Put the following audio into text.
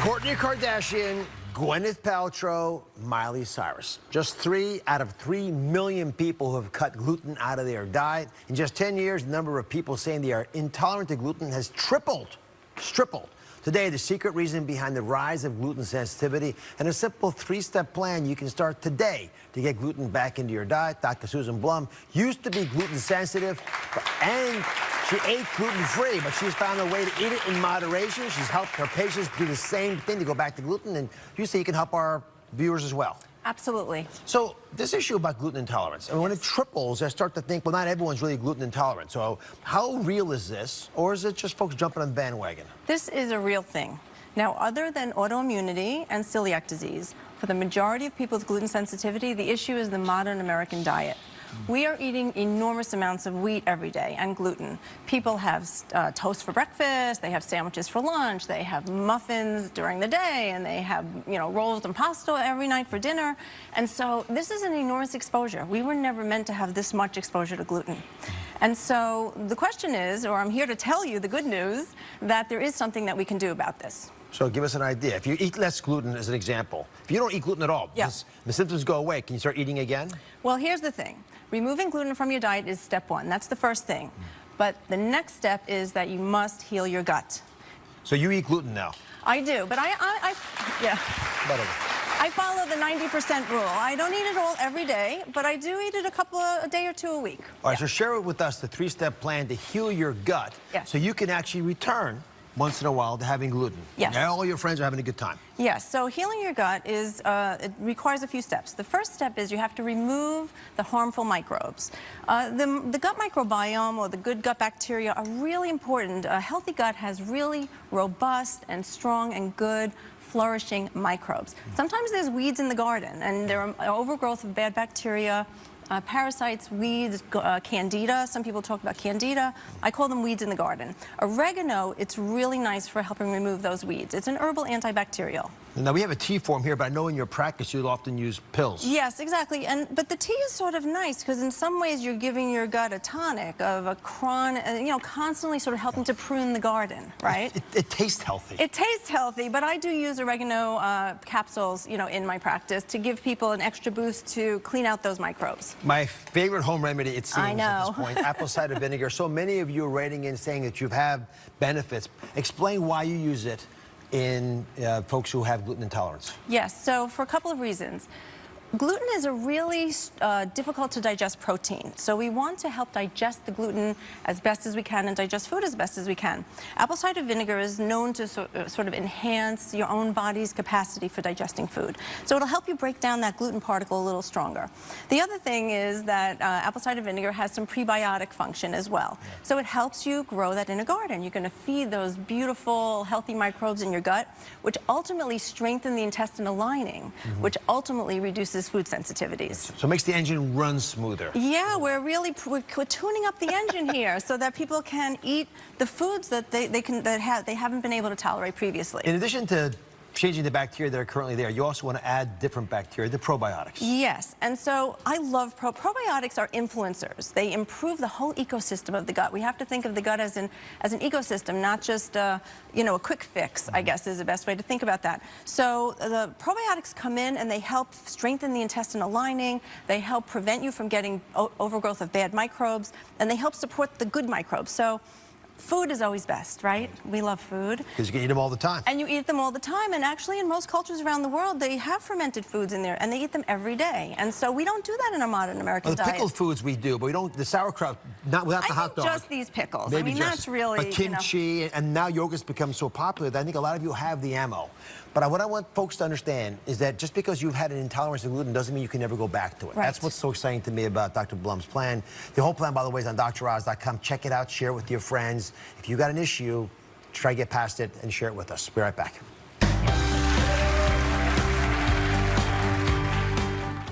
Kourtney Kardashian, Gwyneth Paltrow, Miley Cyrus. Just 3 out of 3 million people who have cut gluten out of their diet. In just 10 years, the number of people saying they are intolerant to gluten has tripled. Today, the secret reason behind the rise of gluten sensitivity and a simple 3-step plan you can start today to get gluten back into your diet. Dr. Susan Blum used to be gluten sensitive, and she ate gluten-free, but she's found a way to eat it in moderation. She's helped her patients do the same thing to go back to gluten, and you say you can help our viewers as well. Absolutely. So this issue about gluten intolerance, I mean, when it triples, I start to think, well, not everyone's really gluten intolerant. So how real is this, or is it just folks jumping on the bandwagon? This is a real thing. Now, other than autoimmunity and celiac disease, for the majority of people with gluten sensitivity, the issue is the modern American diet. We are eating enormous amounts of wheat every day and gluten. People have toast for breakfast, they have sandwiches for lunch, they have muffins during the day, and they have, rolls and pasta every night for dinner. And so this is an enormous exposure. We were never meant to have this much exposure to gluten. And so the question is, or I'm here to tell you the good news, that there is something that we can do about this. So give us an idea. If you eat less gluten, as an example, if you don't eat gluten at all, the symptoms go away, can you start eating again? Well, here's the thing. Removing gluten from your diet is step one. That's the first thing. But the next step is that you must heal your gut. So you eat gluten now? I do, but I follow the 90% rule. I don't eat it all every day, but I do eat it a day or two a week. All right, so share with us the 3-step plan to heal your gut so you can actually return once in a while to having gluten. Yes. Now all your friends are having a good time. Yes, so healing your gut is, it requires a few steps. The first step is you have to remove the harmful microbes. The gut microbiome, or the good gut bacteria, are really important. A healthy gut has really robust and strong and good flourishing microbes. Sometimes there's weeds in the garden, and there are overgrowth of bad bacteria, parasites, weeds, candida. Some people talk about candida. I call them weeds in the garden. Oregano, it's really nice for helping remove those weeds. It's an herbal antibacterial. Now, we have a tea form here, but I know in your practice you'll often use pills. Yes, exactly. But the tea is sort of nice because in some ways you're giving your gut a tonic of a constantly sort of helping to prune the garden, right? It tastes healthy. It tastes healthy, but I do use oregano capsules, in my practice to give people an extra boost to clean out those microbes. My favorite home remedy, it seems, at this point, apple cider vinegar. So many of you are writing in saying that you have benefits. Explain why you use it in folks who have gluten intolerance. Yes, so for a couple of reasons. Gluten is a really difficult to digest protein, so we want to help digest the gluten as best as we can and digest food as best as we can. Apple cider vinegar is known to sort of enhance your own body's capacity for digesting food. So it'll help you break down that gluten particle a little stronger. The other thing is that apple cider vinegar has some prebiotic function as well. So it helps you grow that in a garden. You're going to feed those beautiful, healthy microbes in your gut, which ultimately strengthen the intestinal lining, which ultimately reduces food sensitivities. So it makes the engine run smoother. Yeah, we're tuning up the engine here so that people can eat the foods that they haven't been able to tolerate previously. In addition to changing the bacteria that are currently there, you also want to add different bacteria, the probiotics. Yes, and so I love probiotics are influencers. They improve the whole ecosystem of the gut. We have to think of the gut as an ecosystem, not just a quick fix, I guess is the best way to think about that. So the probiotics come in and they help strengthen the intestinal lining, they help prevent you from getting overgrowth of bad microbes, and they help support the good microbes. So food is always best, right? We love food. Because you can eat them all the time. And you eat them all the time. And actually, in most cultures around the world, they have fermented foods in there, and they eat them every day. And so we don't do that in our modern American diet. The pickled foods we do, but we don't, the sauerkraut, not without the hot dog. Just these pickles. Maybe I mean, that's really, but kimchi, and now yogurt's become so popular that I think a lot of you have the ammo. But what I want folks to understand is that just because you've had an intolerance to gluten doesn't mean you can never go back to it. Right. That's what's so exciting to me about Dr. Blum's plan. The whole plan, by the way, is on DrOz.com. Check it out, share it with your friends. If you got an issue, try to get past it and share it with us. Be right back.